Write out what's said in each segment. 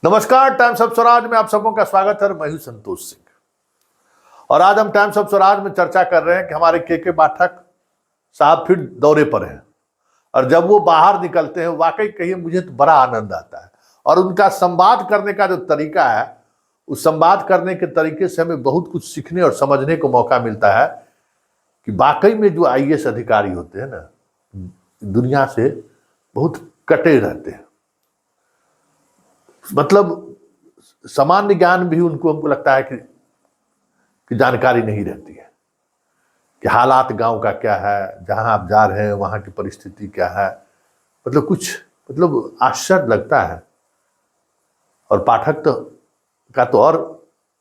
नमस्कार, times of Swaraj में आप सबों का स्वागत है। मैं हूं संतोष सिंह और आज हम टाइम्स ऑफ स्वराज में चर्चा कर रहे हैं कि हमारे के पाठक साहब फिर दौरे पर हैं और जब वो बाहर निकलते हैं वाकई कहिए मुझे तो बड़ा आनंद आता है और उनका संवाद करने का जो तरीका है उस संवाद करने के तरीके से हमें बहुत कुछ सीखने और समझने को मौका मिलता है कि वाकई में जो आईएएस अधिकारी होते हैं ना दुनिया से बहुत कटे रहते हैं। मतलब सामान्य ज्ञान भी हमको लगता है कि जानकारी नहीं रहती है कि हालात गांव का क्या है, जहां आप जा रहे हैं वहां की परिस्थिति क्या है। मतलब आश्चर्य लगता है और पाठक का तो और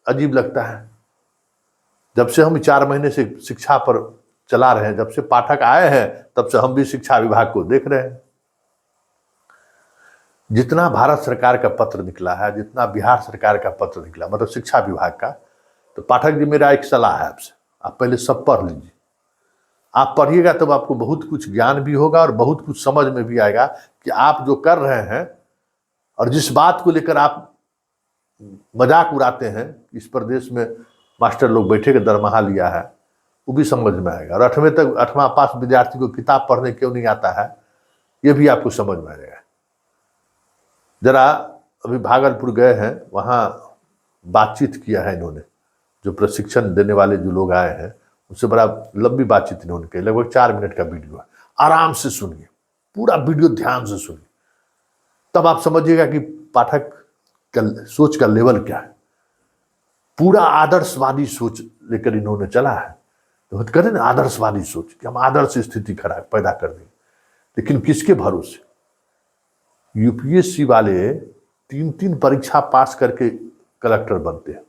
अजीब लगता है। जब से हम 4 महीने से शिक्षा पर चला रहे हैं, जब से पाठक आए हैं तब से हम भी शिक्षा विभाग को देख रहे हैं। जितना भारत सरकार का पत्र निकला है, जितना बिहार सरकार का पत्र निकला, मतलब शिक्षा विभाग का, तो पाठक जी मेरा एक सलाह है आपसे, आप पहले सब पढ़ लीजिए। आप पढ़िएगा तब आपको बहुत कुछ ज्ञान भी होगा और बहुत कुछ समझ में भी आएगा कि आप जो कर रहे हैं और जिस बात को लेकर आप मजाक उड़ाते हैं, इस प्रदेश में मास्टर लोग बैठे के दरमाहा लिया है, वो भी समझ में आएगा। और 8वां पास विद्यार्थी को किताब पढ़ने क्यों नहीं आता है, ये भी आपको समझ में आएगा। जरा अभी भागलपुर गए हैं, वहाँ बातचीत किया है इन्होंने, जो प्रशिक्षण देने वाले जो लोग आए हैं उनसे बड़ा लंबी बातचीत इन्होंने की, लगभग 4 मिनट का वीडियो है। आराम से सुनिए, पूरा वीडियो ध्यान से सुनिए, तब आप समझिएगा कि पाठक का सोच का लेवल क्या है। पूरा आदर्शवादी सोच लेकर इन्होंने चला है। तो करें ना आदर्शवादी सोच कि हम आदर्श स्थिति खराब पैदा कर दें, लेकिन किसके भरोसे? यूपीएससी वाले 3 परीक्षा पास करके कलेक्टर बनते हैं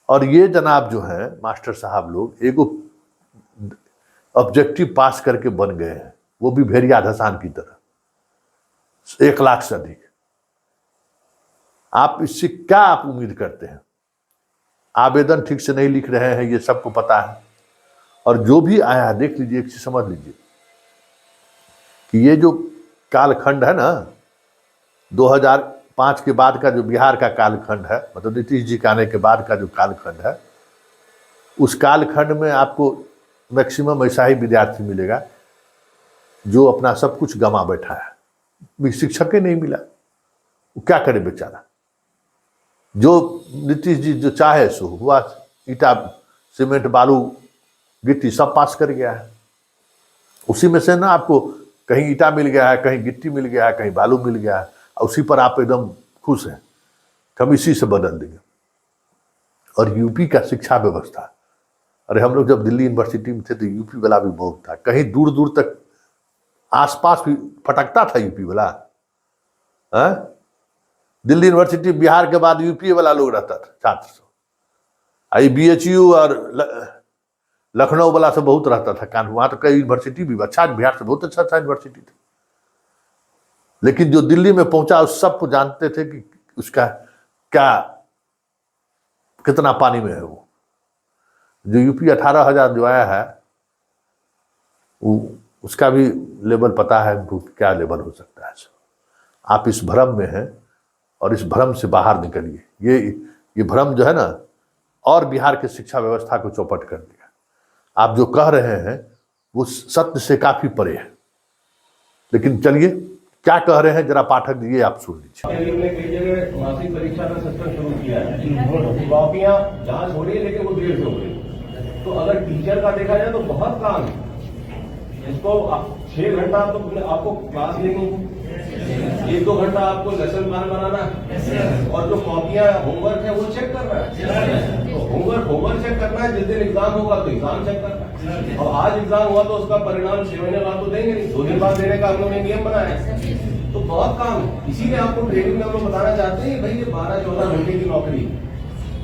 और ये जनाब जो है मास्टर साहब लोग एगो ऑब्जेक्टिव पास करके बन गए हैं, वो भी भेड़िया धसान की तरह 1 लाख से अधिक। आप इससे क्या आप उम्मीद करते हैं? आवेदन ठीक से नहीं लिख रहे हैं, ये सबको पता है। और जो भी आया देख लीजिए, एक चीज समझ लीजिए कि ये जो कालखंड है ना 2005 के बाद का जो बिहार का कालखंड है, मतलब नीतीश जी के आने के बाद का जो कालखंड है, उस कालखंड में आपको मैक्सिमम ऐसा ही विद्यार्थी मिलेगा जो अपना सब कुछ गंवा बैठा है, शिक्षक ही नहीं मिला, वो क्या करे बेचारा। जो नीतीश जी जो चाहे सो हुआ, ईटा सीमेंट बालू गिट्टी सब पास कर गया है। उसी में से ना आपको कहीं ईटा मिल गया है, कहीं गिट्टी मिल गया है, कहीं बालू मिल गया है, उसी पर आप एकदम खुश हैं, हम इसी से बदल देंगे। और यूपी का शिक्षा व्यवस्था, अरे हम लोग जब दिल्ली यूनिवर्सिटी में थे तो यूपी वाला भी बहुत था, कहीं दूर दूर तक आसपास भी फटकता था यूपी वाला। दिल्ली यूनिवर्सिटी बिहार के बाद यूपी वाला लोग रहता था छात्र सब। BHU और लखनऊ वाला से बहुत रहता था कानून, वहां तो कई यूनिवर्सिटी भी अच्छा, बिहार से बहुत अच्छा यूनिवर्सिटी था। लेकिन जो दिल्ली में पहुंचा उस सबको जानते थे कि उसका क्या कितना पानी में है। वो जो यूपी 18,000 जो आया है वो उसका भी लेवल पता है उनको क्या लेवल हो सकता है। आप इस भ्रम में हैं और इस भ्रम से बाहर निकलिए। ये भ्रम जो है ना और बिहार की शिक्षा व्यवस्था को चौपट कर दिया। आप जो कह रहे हैं वो सत्य से काफी परे है। लेकिन चलिए क्या कह रहे हैं जरा पाठक जी आप सुन लीजिए। हमने कई जगह मासिक परीक्षा का सिस्टम शुरू किया है, कॉपियां जांच हो रही है लेकिन वो देर से हो रही। तो अगर टीचर का देखा जाए तो बहुत काम है, इसको 6 घंटा तो आपको क्लास लेनी है, 1-2 घंटा आपको लेसन प्लान बनाना है और जो कॉपियां होमवर्क है वो चेक करना है। तो होमवर्क चेक करना है, जिस दिन एग्जाम होगा तो एग्जाम चेक करना है। और आज एग्जाम हुआ तो उसका परिणाम 6 महीने बाद तो देंगे नहीं, 2 दिन बाद देने का हम लोग ने नियम बनाया है। तो बहुत काम है, इसीलिए आपको ट्रेनिंग में हम लोग बताना चाहते हैं भाई ये 12-14 घंटे की नौकरी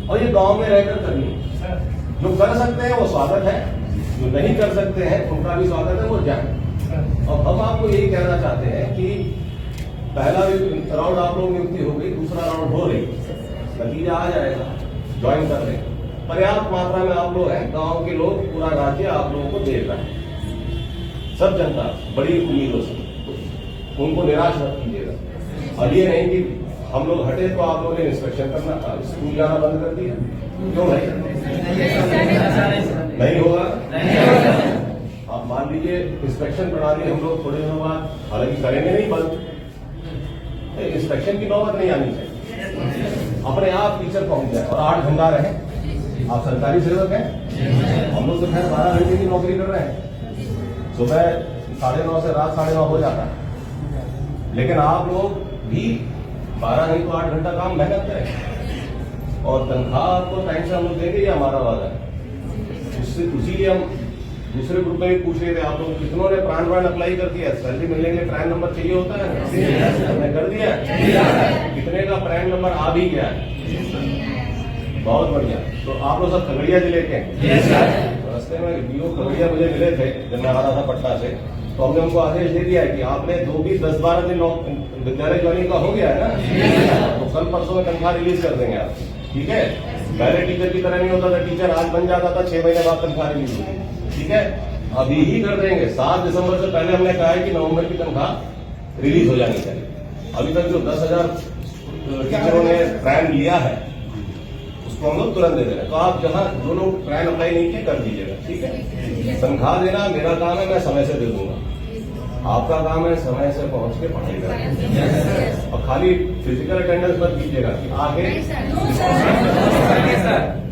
और ये गाँव में रहकर करनी है। जो कर सकते हैं वो स्वागत है, जो नहीं कर सकते हैं उनका भी स्वागत है, वो जाए। और हम आपको यही कहना चाहते हैं कि पहला राउंड आप लोग नियुक्ति हो गई, दूसरा राउंड हो रही, नतीजा आ जाएगा, ज्वाइन कर लें। पर्याप्त मात्रा में आप लोग हैं, गांव के लोग, पूरा राज्य आप लोगों को देख रहा है, सब जनता बड़ी उम्मीदों से, उनको निराश मत कीजिएगा। अब ये नहीं कि हम लोग हटे तो आप लोगों ने इंस्पेक्शन करना, स्कूल जाना बंद कर दिया, क्यों भाई? नहीं होगा। आप मान लीजिए इंस्पेक्शन प्रणाली हम लोग थोड़े दिनों बाद हालांकि करेंगे नहीं बंद, इंस्पेक्शन की नौबत नहीं आनी चाहिए, अपने आप टीचर पहुंच जाए और 8 घंटा रहे। आप सरकारी सेवक हैं, हम लोग तो खैर 12 घंटे की नौकरी कर रहे हैं, सुबह 9:30 से रात 9:30 हो जाता है, लेकिन आप लोग भी 12 नहीं तो 8 घंटा काम मेहनत करें और तनख्वाह आपको टाइम से हम लोग देंगे, ये हमारा वादा है। उसीलिए हम दूसरे ग्रुप में भी पूछ रहे थे, आप लोग कितनों ने प्राण अप्लाई कर दिया? सैलरी मिलने के लिए प्राण नंबर चाहिए होता है, हमने कर दिया। कितने का प्राण नंबर आ भी गया है? बहुत बढ़िया। तो आप लोग सब खगड़िया जिले के हैं? रास्ते में बीओ खगड़िया मुझे मिले थे जब मैं आ रहा था पटना से, तो हमने उनको आदेश दे दिया है कि आपने जो भी 10-12 दिन विद्यालय ज्वाइनिंग का हो गया है ना, तो कल परसों में तनख्वाह रिलीज कर देंगे आप, ठीक है? पहले टीचर की तरह नहीं होता था, टीचर आज बन जाता था, 6 महीने बाद तनख्वाह रिलीज होती, ठीक है? अभी ही कर देंगे। 7 दिसंबर से पहले हमने कहा है कि नवंबर की तनख्वाह रिलीज हो जानी चाहिए। अभी तक जो 10,000 टीचरों ने ट्रायल लिया है उसको हम लोग तुरंत दे दे रहे हैं। तो आप जहां जो लोग ट्रायल अप्लाई नहीं किए कर दीजिएगा, ठीक है? तनख्वाह देना मेरा काम है, मैं समय से दे दूंगा। आपका काम है समय से पहुंच के पढ़ाई करना, और खाली फिजिकल अटेंडेंस मत कीजिएगा कि आगे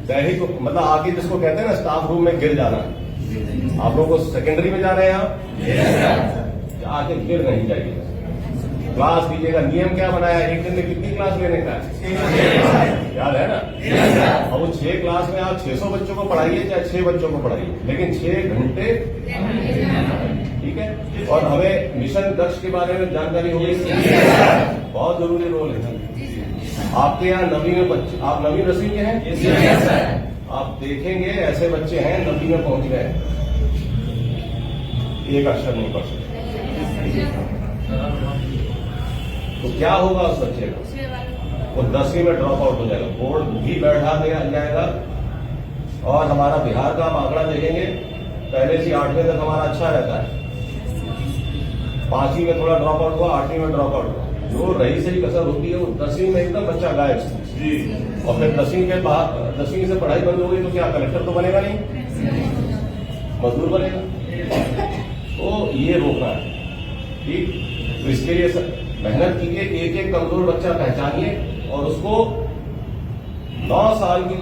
दैहिक मतलब आगे जिसको कहते हैं ना स्टाफ रूम में गिर जाना। आप लोग को सेकेंडरी में जा रहे हैं आप, आके गिर नहीं जाइए, क्लास कीजिएगा। नियम क्या बनाया है? एक दिन में कितनी क्लास लेने का है, याद है ना? और वो 6 क्लास में आप 600 बच्चों को पढ़ाइए चाहे 6 बच्चों को पढ़ाइए, लेकिन 6 घंटे, ठीक है? और हमें मिशन दक्ष के बारे में जानकारी हो गई, बहुत जरूरी रोल है। आपके यहाँ नवी में बच्चे, आप नवी नस्ल के हैं, आप देखेंगे ऐसे बच्चे हैं नवी में पहुंच गए, एक अक्षर नहीं पढ़ सकते, तो क्या होगा उस बच्चे का? वो 10वीं में ड्रॉप आउट हो जाएगा, बोर्ड भी बैठा दिया जाएगा। और हमारा बिहार का आप आंकड़ा देखेंगे, पहले से 8वीं तक हमारा अच्छा रहता है, 5वीं में थोड़ा ड्रॉप आउट हुआ, 8वीं में ड्रॉप आउट हुआ। जो रही सही कसर होती है वो 10वीं में एकदम बच्चा गायब जी, और फिर 10वीं के बाद 10वीं से पढ़ाई बंद हो गई तो क्या कलेक्टर तो बनेगा नहीं, मजदूर बनेगा। तो ये रोकना है, ठीक? तो इसके लिए मेहनत कीजिए, एक कमजोर बच्चा पहचानिए और उसको 9 साल की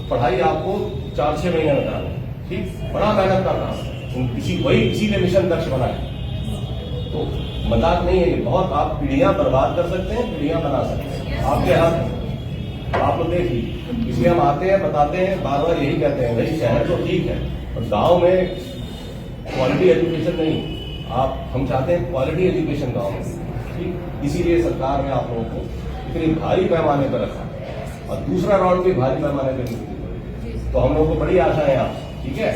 पढ़ाई आपको 4-6 महीने में कराना, ठीक? बड़ा मेहनत का काम है, इसीलिए मिशन दक्ष बनाए। तो मजाक नहीं है ये, बहुत आप पीढ़ियां बर्बाद कर सकते हैं, पीढ़ियां बना सकते हैं, आपके हाथ। आप लोग देख लीजिए, इसलिए हम आते हैं, बताते हैं, बार बार यही कहते हैं भाई शहर तो ठीक है और गांव में क्वालिटी एजुकेशन नहीं, हम चाहते हैं क्वालिटी एजुकेशन गांव में, ठीक? इसीलिए सरकार ने आप लोगों को इतनी भारी पैमाने पर रखा और दूसरा राउंड भी भारी पैमाने पर नहीं, तो हम लोगों को बड़ी आशा है आप, ठीक है?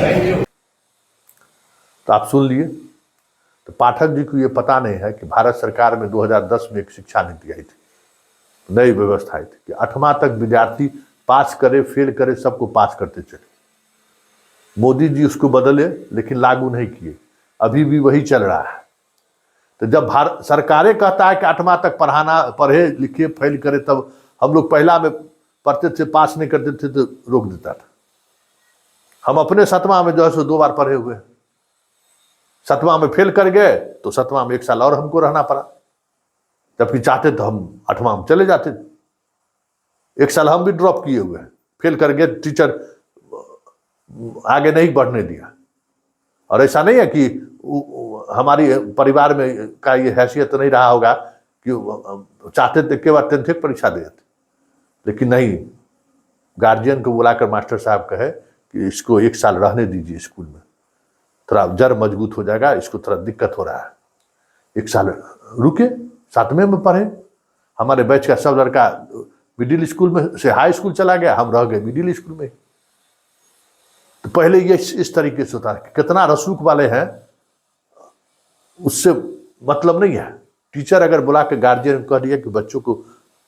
Thank you. तो आप सुन लिए। तो पाठक जी को ये पता नहीं है कि भारत सरकार में 2010 में एक शिक्षा नीति आई थी, नई व्यवस्था आई थी कि 8वां तक विद्यार्थी पास करे फेल करे सबको पास करते चले। मोदी जी उसको बदले लेकिन लागू नहीं किए, अभी भी वही चल रहा है। तो जब भारत सरकारें कहता है कि 8वां तक पढ़े लिखे फेल करे, तब हम लोग पहला में पढ़ते थे, पास नहीं करते थे तो रोक देता था। हम अपने 7वां में जो है सो 2 बार पढ़े हुए, 7वां में फेल कर गए तो 7वां में 1 साल और हमको रहना पड़ा, जबकि चाहते तो हम 8वां में चले जाते। 1 साल हम भी ड्रॉप किए हुए हैं, फेल कर गए, टीचर आगे नहीं बढ़ने दिया। और ऐसा नहीं है कि हमारी परिवार में का ये हैसियत तो नहीं रहा होगा कि चाहते थे केवल 10th परीक्षा देते, लेकिन नहीं, गार्जियन को बुलाकर मास्टर साहब कहे कि इसको 1 साल रहने दीजिए स्कूल में, थोड़ा जड़ मजबूत हो जाएगा, इसको थोड़ा दिक्कत हो रहा है, 1 साल रुके, 7वें में पढ़े। हमारे बैच का सब लड़का मिडिल स्कूल में से हाई स्कूल चला गया, हम रह गए मिडिल स्कूल में। तो पहले ये इस तरीके से होता है, कितना रसूख वाले हैं उससे मतलब नहीं है। टीचर अगर बुला के गार्जियन कह दिया कि बच्चों को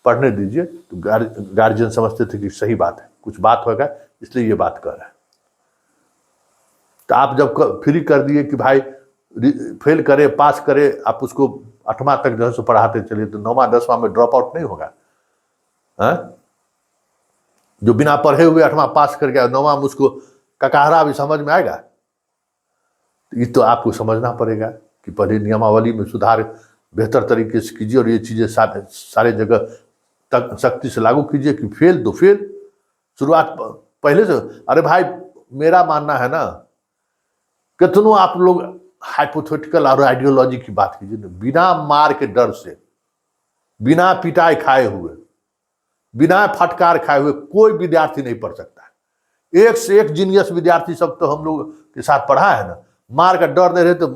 पढ़ने दीजिए, तो गार्जियन समझते थे कि सही बात है, कुछ बात होगा इसलिए ये बात कर रहा है। तो आप जब फ्री कर दिए कि भाई फेल करे पास करे, आप उसको 8वां तक जो है सो पढ़ाते चलिए, तो 9वां 10वां में ड्रॉप आउट नहीं होगा? जो बिना पढ़े हुए 8वां पास कर गया, 9वां में उसको ककाहरा भी समझ में आएगा? ये तो आपको समझना पड़ेगा कि पहले नियमावली में सुधार बेहतर तरीके से कीजिए और ये चीजें सारे जगह तक सख्ती से लागू कीजिए कि फेल तो फेल, शुरुआत पहले से। अरे भाई, मेरा मानना है ना, कितनों आप लोग हाइपोथेटिकल और आइडियोलॉजी की बात कीजिए ना, बिना मार के डर से, बिना पिटाई खाए हुए, बिना फटकार खाए हुए कोई विद्यार्थी नहीं पढ़ सकता है। एक से एक जीनियस विद्यार्थी सब तो हम लोग के साथ पढ़ा है ना। मार का डर नहीं रहे तो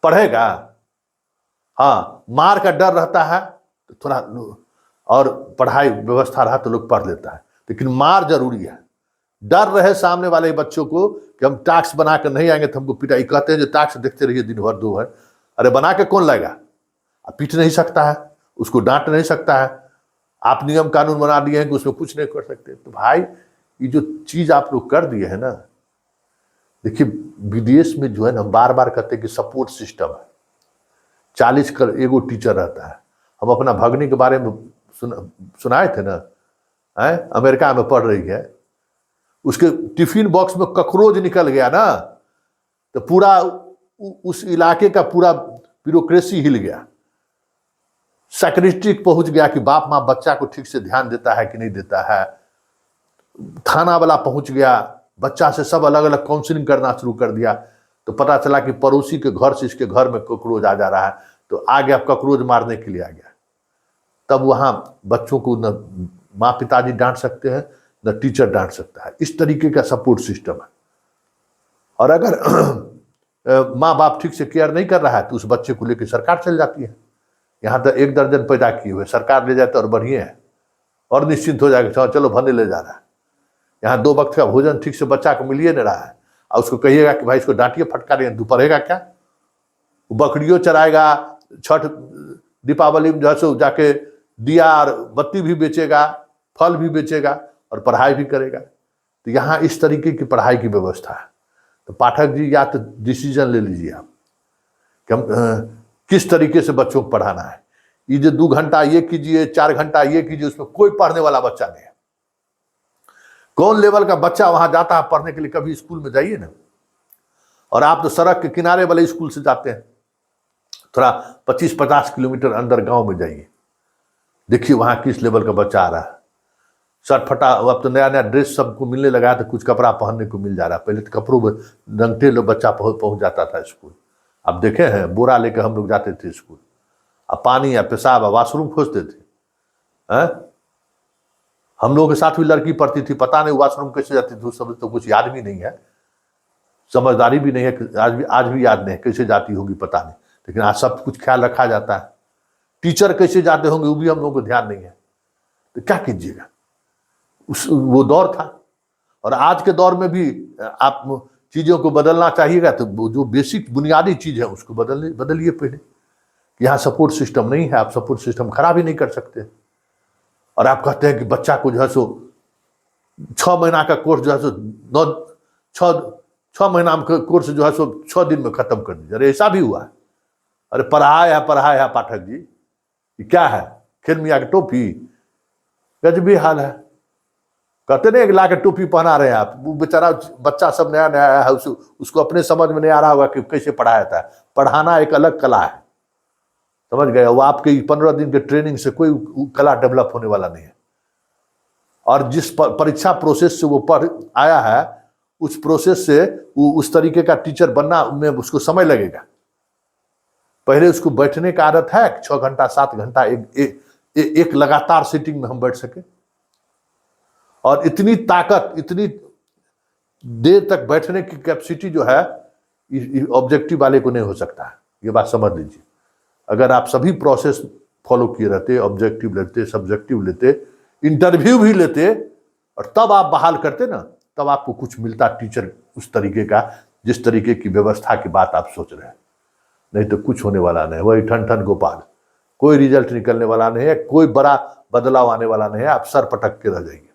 पढ़ेगा? हाँ, मार का डर रहता है तो थोड़ा, और पढ़ाई व्यवस्था रहा तो लोग पढ़ लेता है, लेकिन मार जरूरी है। डर रहे सामने वाले बच्चों को कि हम टास्क बना कर नहीं आएंगे तो हमको पिटाई। कहते हैं जो टास्क देखते रहिए दिन भर 2 भर, अरे बना के कौन लाएगा? आप पीट नहीं सकता है, उसको डांट नहीं सकता है, आप नियम कानून बना दिए हैं कि उसमें कुछ नहीं कर सकते। तो भाई, ये जो चीज आप लोग कर दिए है ना, देखिए विदेश में जो है ना, हम बार बार कहते हैं कि सपोर्ट सिस्टम है, 40 का एगो टीचर रहता है। हम अपना भगनी के बारे में सुनाए थे ना, अमेरिका में पढ़ रही है, उसके टिफिन बॉक्स में कॉकरोच निकल गया ना, तो पूरा उस इलाके का पूरा ब्यूरोक्रेसी हिल गया, साइकियाट्रिस्ट पहुंच गया कि बाप माँ बच्चा को ठीक से ध्यान देता है कि नहीं देता है। थाना वाला पहुंच गया, बच्चा से सब अलग अलग काउंसलिंग करना शुरू कर दिया। तो पता चला कि पड़ोसी के घर से इसके घर में कॉकरोच आ जा रहा है, तो आ गया, कॉकरोच मारने के लिए आ गया। तब वहां बच्चों को न माँ पिताजी डांट सकते हैं, न टीचर डांट सकता है। इस तरीके का सपोर्ट सिस्टम है। और अगर माँ बाप ठीक से केयर नहीं कर रहा है तो उस बच्चे को लेकर सरकार चल जाती है। यहाँ तो 1 दर्जन पैदा किए हुए, सरकार ले जाते और बढ़िया है, और निश्चिंत हो जाएगा, चलो भन्ने ले जा रहा है। यहाँ 2 वक्त का भोजन ठीक से बच्चा को मिलिए नहीं रहा है, और उसको कहिएगा कि भाई इसको डांटिए फटकारिए, तू पढ़ेगा क्या? वो बकरियों चराएगा, छठ दीपावली में जो है सो जाके दिया और बत्ती भी बेचेगा, फल भी बेचेगा और पढ़ाई भी करेगा। तो यहाँ इस तरीके की पढ़ाई की व्यवस्था है। तो पाठक जी, या तो डिसीजन ले लीजिए आप कि हम किस तरीके से बच्चों को पढ़ाना है। ये जो 2 घंटा ये कीजिए, 4 घंटा ये कीजिए, उसमें कोई पढ़ने वाला बच्चा नहीं है। कौन लेवल का बच्चा वहां जाता है पढ़ने के लिए? कभी स्कूल में जाइए ना, और आप तो सड़क के किनारे वाले स्कूल से जाते हैं, थोड़ा 25-50 किलोमीटर अंदर गांव में जाइए, देखिए वहां किस लेवल का बच्चा आ रहा है। शर्ट फटा, अब तो नया नया ड्रेस सबको मिलने लगा है, तो कुछ कपड़ा पहनने को मिल जा रहा है। पहले तो कपड़ों में रंगते लोग बच्चा पहुंच जाता था स्कूल। अब देखे हैं, बोरा लेकर हम लोग जाते थे स्कूल, अब पानी या पेशाब वाशरूम खोजते थे। हम लोगों के साथ भी लड़की पढ़ती थी, पता नहीं वाशरूम कैसे जाती थी, सब तो कुछ याद भी नहीं है, समझदारी भी नहीं है, आज भी याद नहीं कैसे जाती होगी पता नहीं, लेकिन आज सब कुछ ख्याल रखा जाता है। टीचर कैसे जाते होंगे वो भी हम लोगों को ध्यान नहीं है। तो क्या कीजिएगा, वो दौर था। और आज के दौर में भी आप चीजों को बदलना चाहिएगा तो जो बेसिक बुनियादी चीज है उसको बदलिए पहले। यहाँ सपोर्ट सिस्टम नहीं है, आप सपोर्ट सिस्टम खराब ही नहीं कर सकते। और आप कहते हैं कि बच्चा को जो है सो 6 महीना का कोर्स जो है सो 6 महीना का कोर्स जो है सो 6 दिन में खत्म कर दीजिए। अरे ऐसा भी हुआ है? अरे पढ़ाया है पाठक जी, ये क्या है, खेल मियाँ की टोपी? गजबी हाल है। कहते नहीं ला के टोपी पहना रहे हैं आप, वो बेचारा बच्चा सब नया नया आया है, उसको अपने समझ में नहीं आ रहा होगा कि कैसे पढ़ाया था। पढ़ाना एक अलग कला है, समझ गए? वो आपके 15 दिन के ट्रेनिंग से कोई कला डेवलप होने वाला नहीं है। और जिस परीक्षा प्रोसेस से वो पढ़ आया है, उस प्रोसेस से वो उस तरीके का टीचर बनना में उसको समय लगेगा। पहले उसको बैठने का आदत है, 6 घंटा 7 घंटा एक लगातार सीटिंग में हम बैठ सके। और इतनी ताकत, इतनी देर तक बैठने की कैपेसिटी जो है ऑब्जेक्टिव वाले को नहीं हो सकता है। ये बात समझ लीजिए। अगर आप सभी प्रोसेस फॉलो किए रहते, ऑब्जेक्टिव लेते, सब्जेक्टिव लेते, इंटरव्यू भी लेते, और तब आप बहाल करते ना, तब आपको कुछ मिलता टीचर उस तरीके का, जिस तरीके की व्यवस्था की बात आप सोच रहे हैं। नहीं तो कुछ होने वाला नहीं, वही ठन ठन गोपाल, कोई रिजल्ट निकलने वाला नहीं है, कोई बड़ा बदलाव आने वाला नहीं है, आप सर पटक के रह जाएंगे।